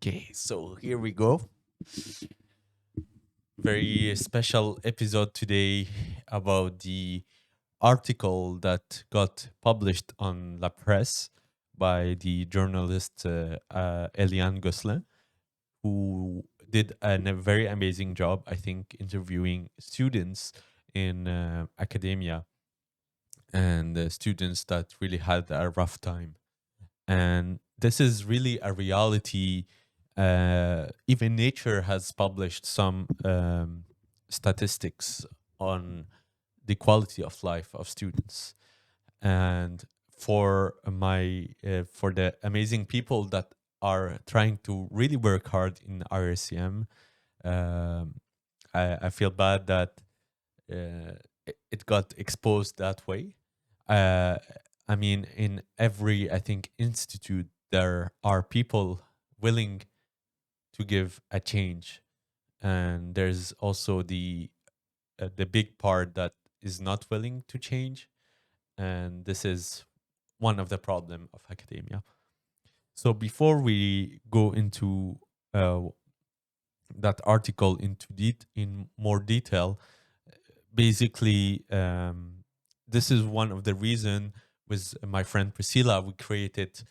Okay, so here we go. Very special episode today about the article that got published on La Presse by the journalist Eliane Gosselin, who did a very amazing job, I think, interviewing students in academia and students that really had a rough time. And this is really a reality. Even Nature has published some statistics on the quality of life of students. And for the amazing people that are trying to really work hard in RSCM, um, I feel bad that it got exposed that way. Uh, I mean, in every, I think, institute, there are people willing to give a change, and there's also the big part that is not willing to change, and this is one of the problem of academia. So before we go into uh, that article in more detail, basically, this is one of the reason with my friend Priscilla we created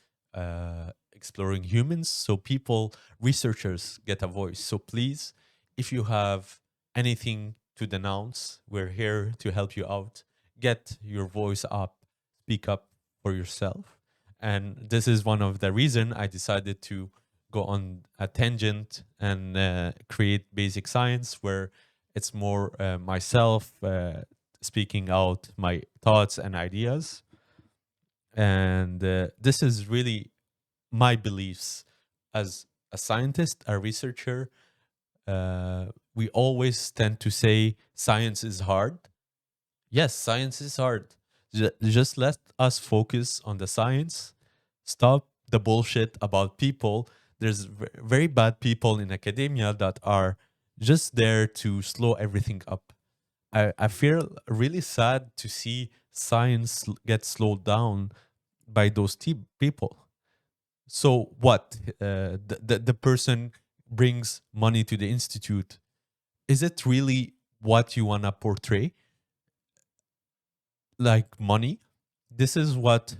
exploring humans, so people, researchers, get a voice. So please, if you have anything to denounce, we're here to help you out. Get your voice up, speak up for yourself. And this is one of the reason I decided to go on a tangent and create basic science, where it's more myself speaking out my thoughts and ideas. And this is really my beliefs as a scientist, a researcher. We always tend to say science is hard. Yes, science is hard. Just let us focus on the science. Stop the bullshit about people. There's very bad people in academia that are just there to slow everything up. I feel really sad to see science get slowed down by those people. So what? The person brings money to the institute. Is it really what you want to portray? Like money? This is what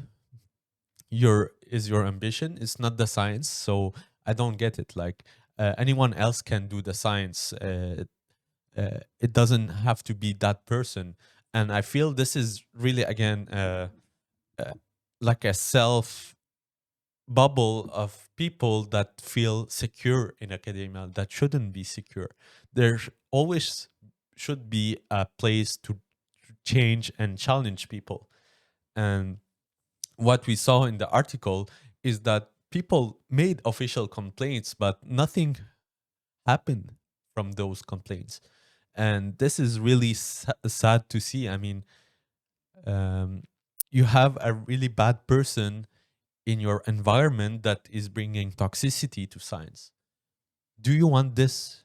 your ambition. It's not the science. So I don't get it. Like anyone else can do the science. It doesn't have to be that person. And I feel this is really again uh, like a self bubble of people that feel secure in academia that shouldn't be secure. There always should be a place to change and challenge people. And what we saw in the article is that people made official complaints, but nothing happened from those complaints. And this is really sad to see. I mean, um, you have a really bad person in your environment that is bringing toxicity to science. Do you want this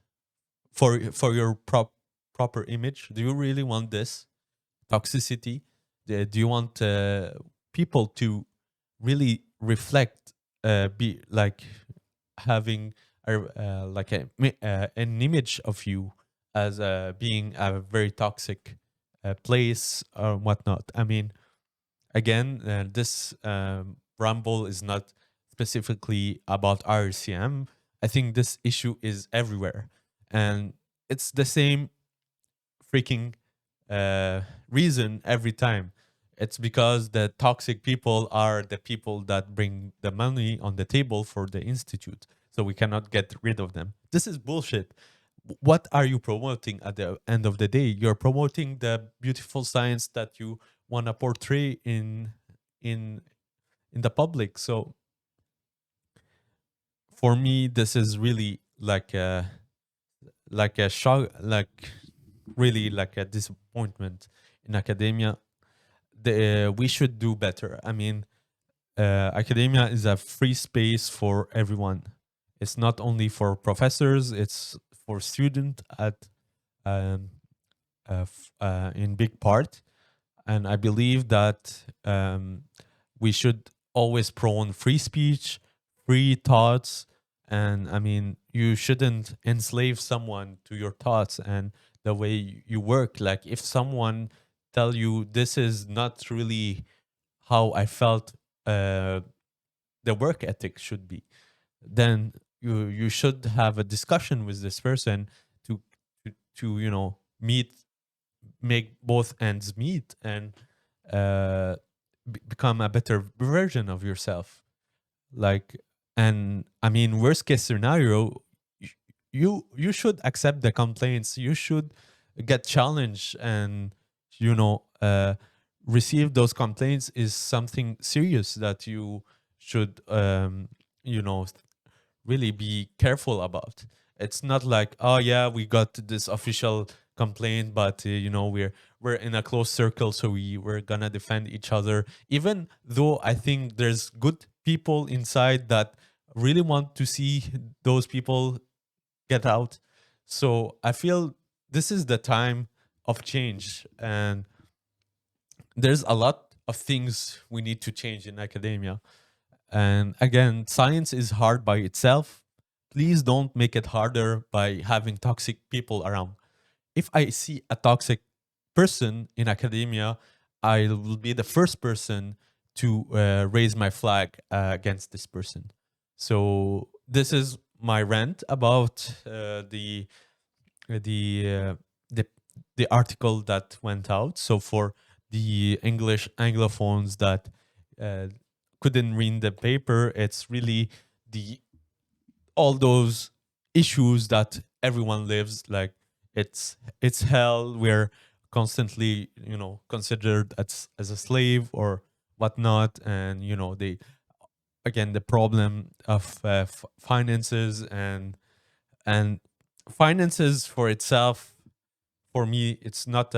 for your proper image? Do you really want this toxicity? Do you want people to really reflect, be like having an image of you as being a very toxic place or whatnot? I mean, again, this ramble is not specifically about RCM. I think this issue is everywhere, and it's the same freaking reason every time. It's because the toxic people are the people that bring the money on the table for the institute. So we cannot get rid of them. This is bullshit. What are you promoting at the end of the day? You're promoting the beautiful science that you want to portray in in the public. So for me, this is really like a shock, like really like a disappointment in academia. We should do better. I mean, academia is a free space for everyone. It's not only for professors; it's for student at um, in big part. And I believe that we should always prone free speech, free thoughts, And I mean, you shouldn't enslave someone to your thoughts and the way you work. Like if someone tell you this is not really how I felt the work ethic should be, then you should have a discussion with this person to to meet, make both ends meet, and uh, become a better version of yourself. Like, and I mean, worst case scenario, y- you should accept the complaints. You should get challenged, and you know uh, receive those complaints is something serious that you should you know really be careful about. It's not like, oh yeah, we got this official complaint, but we're in a close circle, so we're gonna defend each other. Even though I think there's good people inside that really want to see those people get out. So I feel this is the time of change, and there's a lot of things we need to change in academia. And again, science is hard by itself. Please don't make it harder by having toxic people around. If I see a toxic person in academia, I will be the first person to raise my flag against this person. So this is my rant about the uh, the the article that went out. So for the English Anglophones that uh, couldn't read the paper, it's really the all those issues that everyone lives, like it's hell. We're constantly considered as a slave or whatnot, and they again the problem of finances and finances for itself. For me, it's not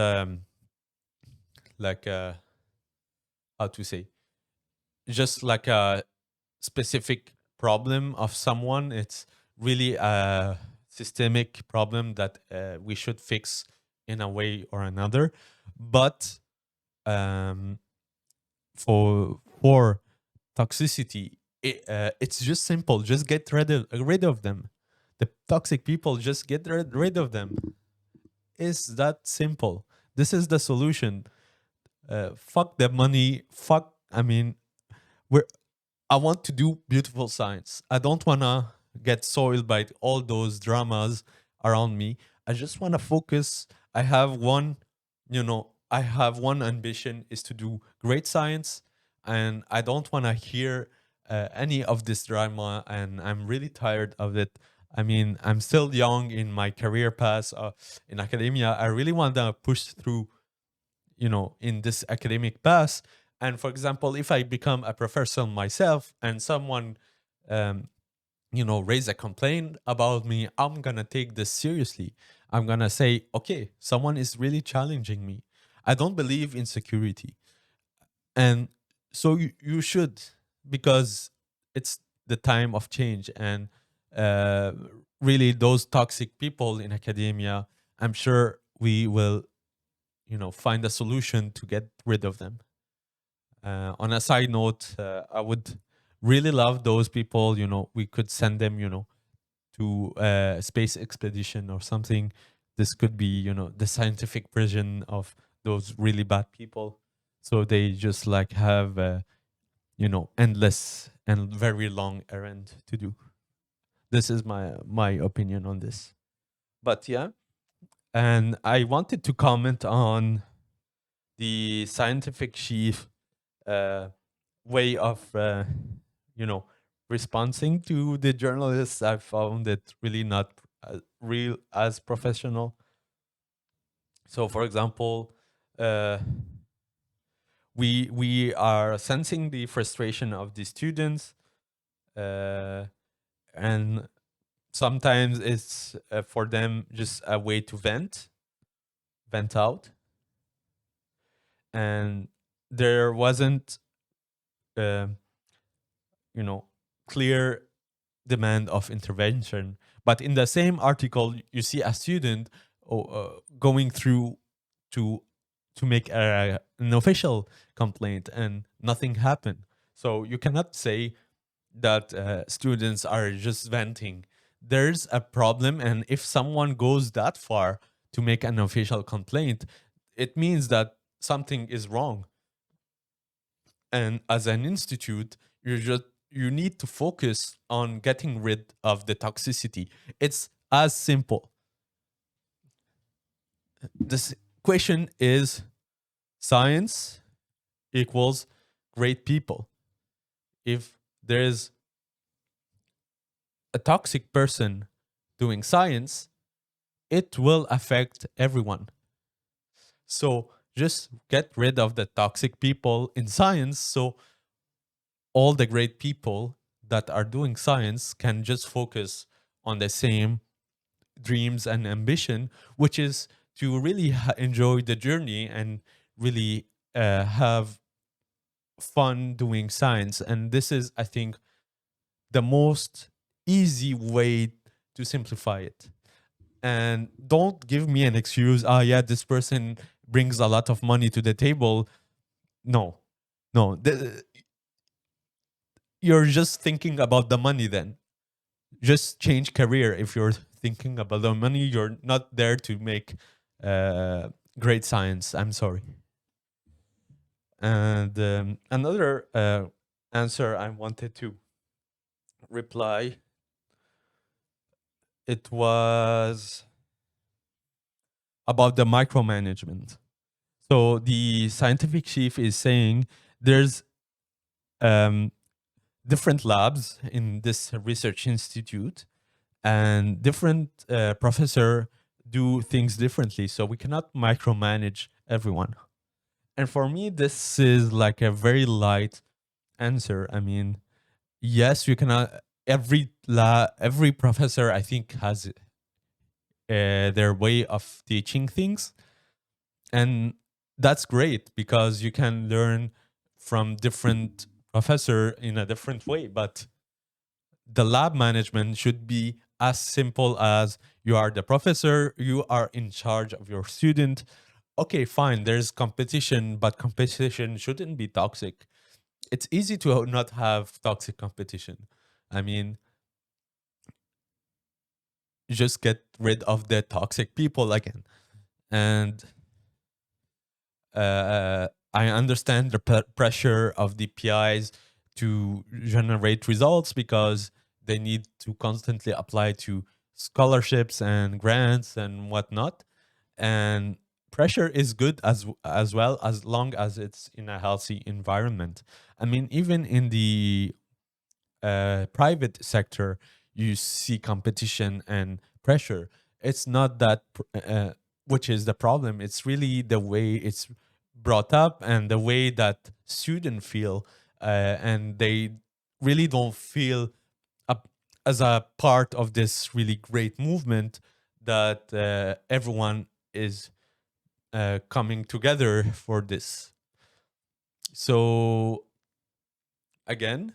like how to say, just like a specific problem of someone. It's really a systemic problem that we should fix in a way or another. But um, for toxicity, it's just simple. Just get rid of them. The toxic people, just get rid of them. It's that simple. This is the solution. Fuck the money. Fuck. I mean, we're I want to do beautiful science. I don't want to get soiled by all those dramas around me. I just want to focus. I have one ambition is to do great science, and I don't want to hear any of this drama, and I'm really tired of it. I mean, I'm still young in my career path in academia. I really want to push through in this academic path. And for example, if I become a professor myself and someone um, raise a complaint about me, I'm gonna take this seriously. I'm gonna say, okay, someone is really challenging me. I don't believe in security. And so you should, because it's the time of change. And uh, really those toxic people in academia, I'm sure we will find a solution to get rid of them. On a side note, I would really love those people. We could send them, to a space expedition or something. This could be, the scientific version of those really bad people. So they just like have, endless and very long errand to do. This is my opinion on this. But yeah, and I wanted to comment on the scientific chief uh, way of you know responding to the journalists. I found it really not real as professional. So for example, uh, we are sensing the frustration of the students, uh, and sometimes it's for them just a way to vent out. And there wasn't uh, you know clear demand of intervention. But in the same article, you see a student going through to make an official complaint, and nothing happened. So you cannot say that students are just venting. There's a problem, and if someone goes that far to make an official complaint, it means that something is wrong. And as an institute, you need to focus on getting rid of the toxicity. It's as simple. This question is science equals great people. If there is a toxic person doing science, it will affect everyone. So just get rid of the toxic people in science, so all the great people that are doing science can just focus on the same dreams and ambition, which is to really enjoy the journey and really have fun doing science. And this is, I think, the most easy way to simplify it. And don't give me an excuse, yeah, this person brings a lot of money to the table. No, no. You're just thinking about the money then. Just change career if you're thinking about the money. You're not there to make great science. I'm sorry. And another answer I wanted to reply, it was about the micromanagement. So the scientific chief is saying there's um, different labs in this research institute, and different professor do things differently. So we cannot micromanage everyone. And for me, this is like a very light answer. I mean, yes, you cannot. Every professor, I think, has their way of teaching things, and that's great because you can learn from different professor in a different way. But the lab management should be as simple as you are the professor, you are in charge of your student. Okay, fine, there's competition, but competition shouldn't be toxic. It's easy to not have toxic competition. I mean, just get rid of the toxic people again. And I understand the pressure of the PIs to generate results because they need to constantly apply to scholarships and grants and whatnot. And pressure is good as well, as long as it's in a healthy environment. I mean, even in the private sector, you see competition and pressure. It's not that which is the problem. It's really the way it's brought up and the way that students feel, and they really don't feel up as a part of this really great movement that everyone is coming together for this. So again,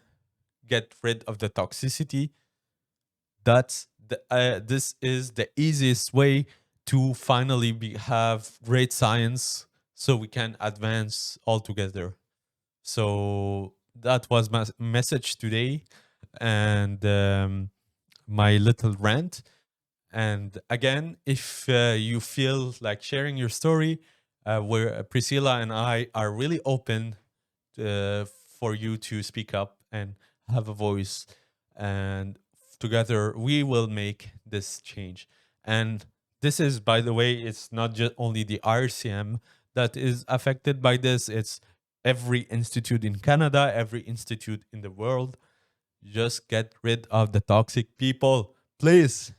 get rid of the toxicity. This is the easiest way to finally have great science, so we can advance all together. So that was my message today, and my little rant. And again, if you feel like sharing your story, where Priscilla and I are really open for you to speak up and have a voice, and together we will make this change. And this is, by the way, it's not just only the RCM that is affected by this, it's every institute in Canada, every institute in the world. Just get rid of the toxic people, please.